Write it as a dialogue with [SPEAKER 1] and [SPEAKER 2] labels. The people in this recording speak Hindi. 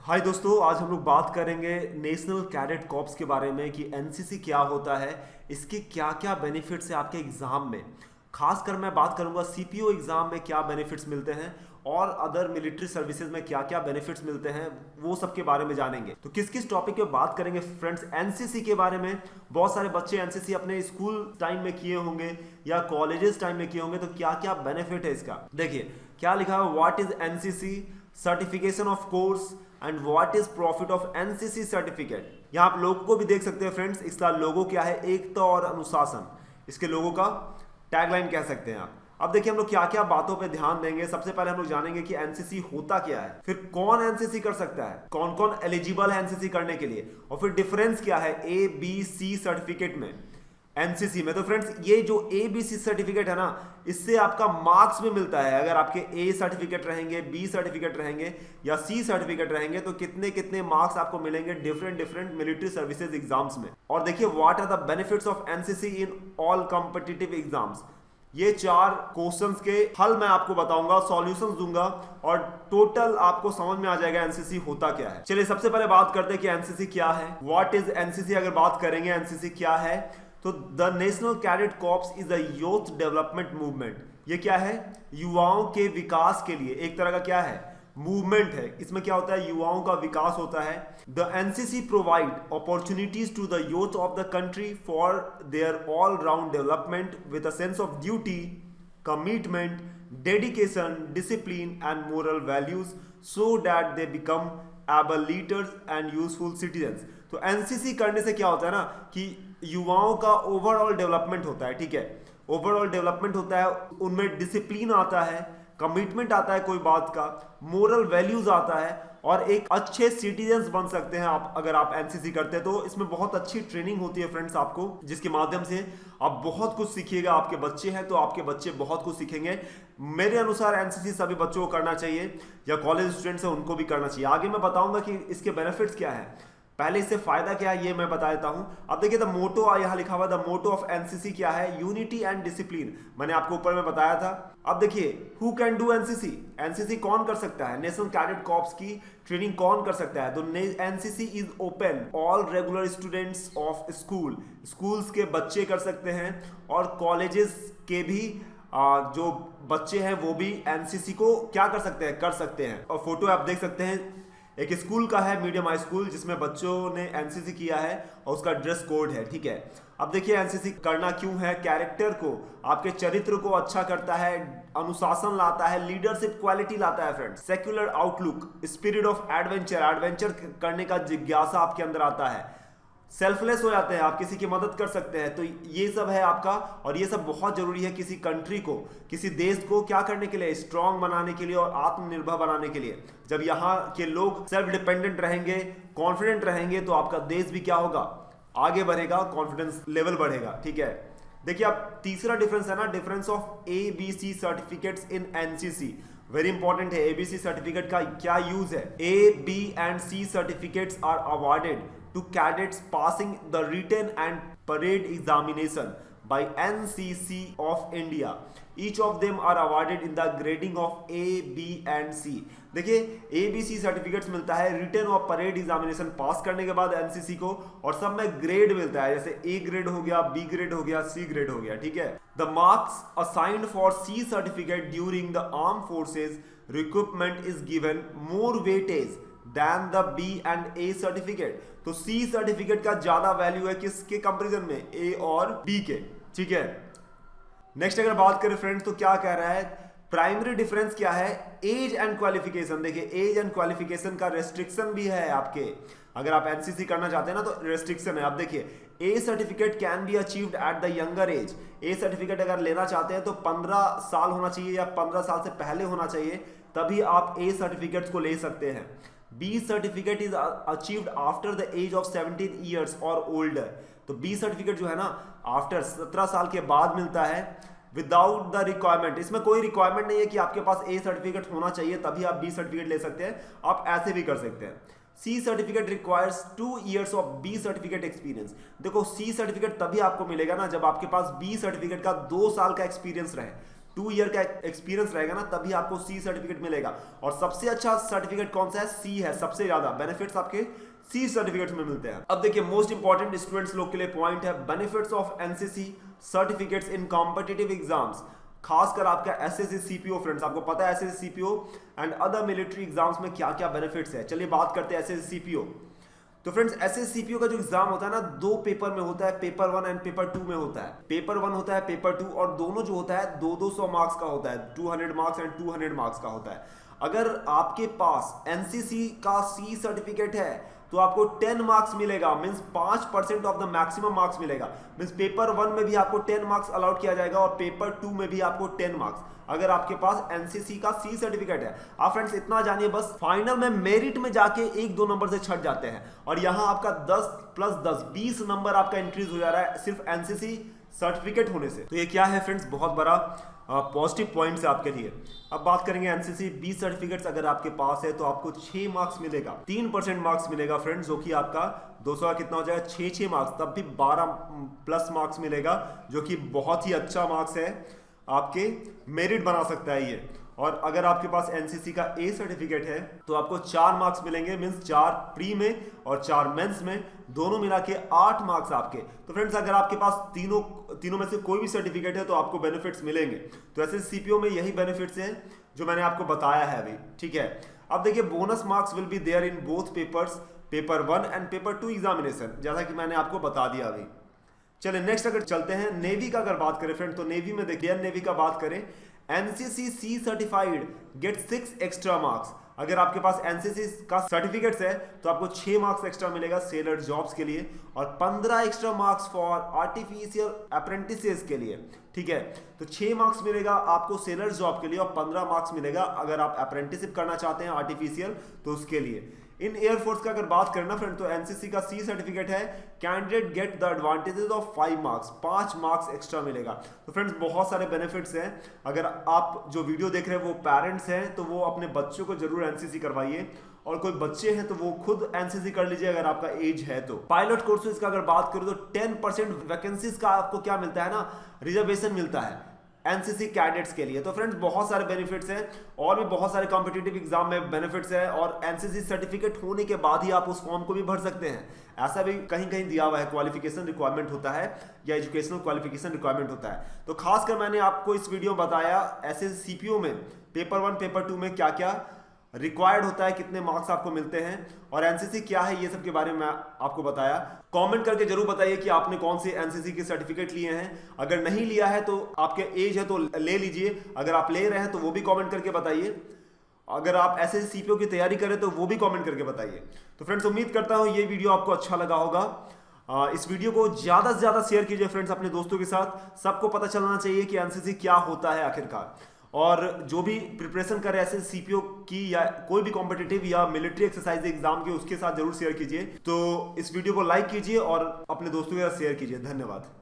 [SPEAKER 1] हाय दोस्तों, आज हम लोग बात करेंगे नेशनल कैडेट कॉर्प्स के बारे में कि एनसीसी क्या होता है, इसके क्या क्या बेनिफिट्स है आपके एग्जाम में। खासकर मैं बात करूंगा सीपीओ एग्जाम में क्या बेनिफिट्स मिलते हैं और अदर मिलिट्री सर्विसेज में क्या क्या बेनिफिट्स मिलते हैं, वो सब के बारे में जानेंगे। तो किस किस टॉपिक पे बात करेंगे फ्रेंड्स? एनसीसी के बारे में बहुत सारे बच्चे एनसीसी अपने स्कूल टाइम में किए होंगे या कॉलेजेस टाइम में किए होंगे, तो क्या क्या बेनिफिट है इसका। देखिए क्या लिखा है, what is NCC, certification of course and what is profit of NCC certificate. यहाँ आप लोगों को भी देख सकते हैं फ्रेंड्स, इसका लोगो क्या है, एकता और अनुशासन, इसके लोगों का टैगलाइन कह सकते हैं आप। अब देखिए हम लोग क्या क्या बातों पे ध्यान देंगे। सबसे पहले हम लोग जानेंगे कि एनसीसी होता क्या है, फिर कौन एनसीसी कर सकता है, कौन कौन एलिजिबल है एनसीसी करने के लिए, और फिर डिफरेंस क्या है ए बी सी सर्टिफिकेट में एनसीसी में। तो फ्रेंड्स ये जो ए बी सी सर्टिफिकेट है ना, इससे आपका मार्क्स भी मिलता है। अगर आपके ए सर्टिफिकेट रहेंगे, बी सर्टिफिकेट रहेंगे या सी सर्टिफिकेट रहेंगे, तो कितने कितने मार्क्स आपको मिलेंगे different different military services exams में। और देखिए what are the benefits of NCC in all competitive exams. ये 4 क्वेश्चंस के हल मैं आपको बताऊंगा, सॉल्यूशंस दूंगा और टोटल आपको समझ में आ जाएगा एनसीसी होता क्या है। चलिए सबसे पहले बात करते हैं कि एनसीसी क्या है, व्हाट इज एनसीसी। अगर बात करेंगे एनसीसी क्या है, तो the national cadet corps is a youth development movement. ये क्या है, युवाओं के विकास के लिए एक तरह का क्या है, मूवमेंट है। इसमें क्या होता है, युवाओं का विकास होता है। The NCC provide opportunities to the youth of the country for their all round development with a sense of duty, commitment, dedication, discipline and moral values so that they become able leaders and useful citizens. तो एनसीसी करने से क्या होता है ना कि युवाओं का ओवरऑल डेवलपमेंट होता है। ठीक है, ओवरऑल डेवलपमेंट होता है, उनमें डिसिप्लिन आता है, कमिटमेंट आता है कोई बात का, मोरल वैल्यूज आता है और एक अच्छे सिटीजन्स बन सकते हैं आप अगर आप एनसीसी करते हैं। तो इसमें बहुत अच्छी ट्रेनिंग होती है फ्रेंड्स आपको, जिसके माध्यम से आप बहुत कुछ सीखिएगा। आपके बच्चे हैं तो आपके बच्चे बहुत कुछ सीखेंगे। मेरे अनुसार एनसीसी सभी बच्चों को करना चाहिए, या कॉलेज स्टूडेंट्स हैं उनको भी करना चाहिए। आगे मैं बताऊंगा कि इसके बेनिफिट्स क्या है, पहले इससे फायदा क्या है ये मैं बता देता हूं। अब देखिए द मोटो यहां लिखा हुआ, द मोटो ऑफ एनसीसी क्या है, यूनिटी एंड डिसिप्लिन, मैंने आपको ऊपर में बताया था। अब देखिए who can do NCC, NCC कौन कर सकता है, नेशनल कैडेट कॉर्प्स की ट्रेनिंग कौन कर सकता है। तो NCC is open all regular students of school, schools के बच्चे कर सकते हैं और कॉलेजेस के भी जो बच्चे हैं वो भी एनसीसी को क्या कर सकते हैं। और फोटो आप देख सकते हैं, एक स्कूल का है, मीडियम हाई स्कूल, जिसमें बच्चों ने एनसीसी किया है और उसका ड्रेस कोड है। ठीक है, अब देखिए एनसीसी करना क्यों है, कैरेक्टर को, आपके चरित्र को अच्छा करता है, अनुशासन लाता है, लीडरशिप क्वालिटी लाता है friends, secular outlook, spirit of adventure, adventure करने का जिज्ञासा आपके अंदर आता है, सेल्फलेस हो जाते हैं, आप किसी की मदद कर सकते हैं। तो ये सब है आपका, और ये सब बहुत जरूरी है किसी कंट्री को, किसी देश को क्या करने के लिए, स्ट्रांग बनाने के लिए और आत्मनिर्भर बनाने के लिए। जब यहाँ के लोग सेल्फ डिपेंडेंट रहेंगे, कॉन्फिडेंट रहेंगे, तो आपका देश भी क्या होगा, आगे बढ़ेगा, कॉन्फिडेंस लेवल बढ़ेगा। ठीक है, देखिए अब तीसरा डिफरेंस है ना, difference of A B C certificates in NCC, very important है। एबीसी सर्टिफिकेट का क्या यूज है, A B and C certificates are awarded to cadets passing the written and parade examination by NCC of India. Each of them are awarded in the grading of A, B and C. देखिए A, B, C सर्टिफिकेट्स मिलता है रिटन और परेड एग्जामिनेशन पास करने के बाद एनसीसी को, और सब में ग्रेड मिलता है, जैसे A ग्रेड हो गया, B ग्रेड हो गया, C ग्रेड हो गया। ठीक है, the marks assigned for C certificate during the arm forces recruitment is given more weightage than the B and A certificate. तो सी सर्टिफिकेट का ज्यादा वैल्यू है किसके कंपैरिजन में, ए और बी के। ठीक है, नेक्स्ट अगर बात करें फ्रेंड्स, तो क्या कह रहा है, प्राइमरी डिफरेंस क्या है, एज एंड क्वालिफिकेशन। देखिए एज एंड क्वालिफिकेशन का रेस्ट्रिक्शन भी है आपके, अगर आप एनसीसी करना चाहते हैं ना तो रेस्ट्रिक्शन है। आप देखिए A certificate can be achieved at the younger age. A certificate अगर लेना चाहते हैं तो 15 साल होना चाहिए या 15 साल से पहले होना चाहिए, तभी आप ए सर्टिफिकेट्स को ले सकते हैं। B certificate is achieved after the age of 17 years और ओल्डर। तो बी सर्टिफिकेट जो है ना आफ्टर 17 साल के बाद मिलता है, विदाउट द रिक्वायरमेंट। इसमें कोई रिक्वायरमेंट नहीं है कि आपके पास ए सर्टिफिकेट होना चाहिए तभी आप बी सर्टिफिकेट ले सकते हैं, आप ऐसे भी कर सकते हैं। C certificate requires 2 years of B certificate experience. देखो सी सर्टिफिकेट तभी आपको मिलेगा ना जब आपके पास बी सर्टिफिकेट का 2 साल का एक्सपीरियंस रहे, 2 ईयर का एक्सपीरियंस रहेगा ना, तभी आपको सी सर्टिफिकेट मिलेगा। और सबसे अच्छा सर्टिफिकेट कौन सा है? सी है। सबसे ज्यादा बेनिफिट्स आपके सी सर्टिफिकेट में मिलते हैं। अब देखिए मोस्ट इंपॉर्टेंट स्टूडेंट्स लोग के लिए पॉइंट है benefits of NCC certificates in competitive exams. खासकर आपका एसएससी सीपीओ फ्रेंड्स, आपको पता है SSC CPO and other military exams में क्या क्या बेनिफिट्स है। चलिए बात करते हैं एसएससी सीपीओ। तो फ्रेंड्स एसएससी सीपीओ का जो एग्जाम होता है ना, 2 पेपर में होता है, पेपर 1 एंड पेपर 2 में होता है। पेपर 1 होता है, पेपर 2, और दोनों जो होता है 200 मार्क्स का होता है, 200 मार्क्स एंड 200 मार्क्स का होता है। अगर आपके पास एनसीसी का सी सर्टिफिकेट है तो आपको 10 मार्क्स मिलेगा, means 5% of the maximum marks मिलेगा। मींस पेपर 1 में भी आपको 10 मार्क्स अलाउड किया जाएगा और पेपर 2 में भी आपको 10 मार्क्स, अगर आपके पास एनसीसी का सी सर्टिफिकेट है। आप फ्रेंड्स इतना जानिए बस, फाइनल में मेरिट में जाके 1-2 नंबर से छट जाते हैं और यहां आपका 10 + 10 20 नंबर आपका इंक्रीज हो जा रहा है सिर्फ एनसीसी सर्टिफिकेट होने से। तो ये क्या है फ्रेंड्स, बहुत बड़ा पॉजिटिव पॉइंट है आपके लिए। अब बात करेंगे एनसीसी बी सर्टिफिकेट्स अगर आपके पास है तो आपको 6 मार्क्स मिलेगा, 3% मार्क्स मिलेगा फ्रेंड्स, जो कि आपका 200 का कितना हो जाएगा, 6 मार्क्स, तब भी 12+ मार्क्स मिलेगा, जो कि बहुत ही अच्छा मार्क्स है, आपके मेरिट बना सकता है ये। और अगर आपके पास एनसीसी का ए सर्टिफिकेट है तो आपको 4 मार्क्स मिलेंगे, मींस 4 प्री में और 4 मेंस में, दोनों मिला के 8 मार्क्स आपके। तो फ्रेंड्स अगर आपके पास तीनों में से कोई भी सर्टिफिकेट है तो आपको बेनिफिट्स मिलेंगे। तो ऐसे सीपीओ में यही बेनिफिट्स हैं जो मैंने आपको बताया है अभी, ठीक है। अब देखिए bonus marks will be there in both papers, paper 1 and paper 2 examination, जैसा कि मैंने आपको बता दिया अभी। चलिए नेक्स्ट अगर चलते हैं नेवी का, अगर बात करें फ्रेंड तो नेवी में देखिए, नेवी का बात करें, NCC C certified get 6 extra marks. अगर आपके पास एनसीसी का सर्टिफिकेट्स है तो आपको 6 मार्क्स एक्स्ट्रा मिलेगा सेलर जॉब्स के लिए और 15 extra marks for artificial apprentices के लिए, ठीक है। तो 6 मार्क्स मिलेगा आपको सेलर जॉब के लिए और 15 मार्क्स मिलेगा अगर आप अप्रेंटिसिप करना चाहते हैं आर्टिफिशियल तो उसके लिए। इन एयरफोर्स का अगर बात करें ना फ्रेंड तो एनसीसी का सी सर्टिफिकेट है, candidate get the advantages of 5 marks, 5 marks extra मिलेगा। तो फ्रेंड्स बहुत सारे बेनिफिट्स हैं। अगर आप जो वीडियो देख रहे हैं वो पेरेंट्स हैं तो वो अपने बच्चों को जरूर एनसीसी करवाइए, और कोई बच्चे हैं तो वो खुद एनसीसी कर लीजिए अगर आपका एज है तो। पायलट कोर्सेज का अगर बात करूं तो 10% वैकेंसीज का आपको क्या मिलता है ना, रिजर्वेशन मिलता है एनसीसी कैडेट्स के लिए। तो फ्रेंड्स बहुत सारे बेनिफिट्स हैं और भी बहुत सारे कॉम्पिटिटिव एग्जाम में बेनिफिट्स हैं, और एनसीसी सर्टिफिकेट होने के बाद ही आप उस फॉर्म को भी भर सकते हैं। ऐसा भी कहीं कहीं दिया हुआ है, क्वालिफिकेशन रिक्वायरमेंट होता है या एजुकेशनल क्वालिफिकेशन रिक्वायरमेंट होता है। तो खासकर मैंने आपको इस वीडियो में बताया ऐसे सीपीओ में पेपर 1 पेपर 2 में क्या क्या रिक्वायर्ड होता है, कितने मार्क्स आपको मिलते हैं और एनसीसी क्या है, ये सब के बारे में आपको बताया। कमेंट करके जरूर बताइए कि आपने कौन से एनसीसी के सर्टिफिकेट लिए हैं। अगर नहीं लिया है तो आपके एज है तो ले लीजिए, अगर आप ले रहे हैं तो वो भी कमेंट करके बताइए। अगर आप ऐसे सीपीओ की तैयारी करें तो वो भी कमेंट करके बताइए। तो फ्रेंड्स उम्मीद करता हूं ये वीडियो आपको अच्छा लगा होगा। इस वीडियो को ज्यादा से ज्यादा शेयर कीजिए फ्रेंड्स अपने दोस्तों के साथ, सबको पता चलना चाहिए कि एनसीसी क्या होता है आखिरकार। और जो भी प्रिपरेशन कर रहे हैं ऐसे सीपीओ की या कोई भी कॉम्पिटिटिव या मिलिट्री एक्सरसाइज एग्जाम के, उसके साथ जरूर शेयर कीजिए। तो इस वीडियो को लाइक कीजिए और अपने दोस्तों के साथ शेयर कीजिए। धन्यवाद।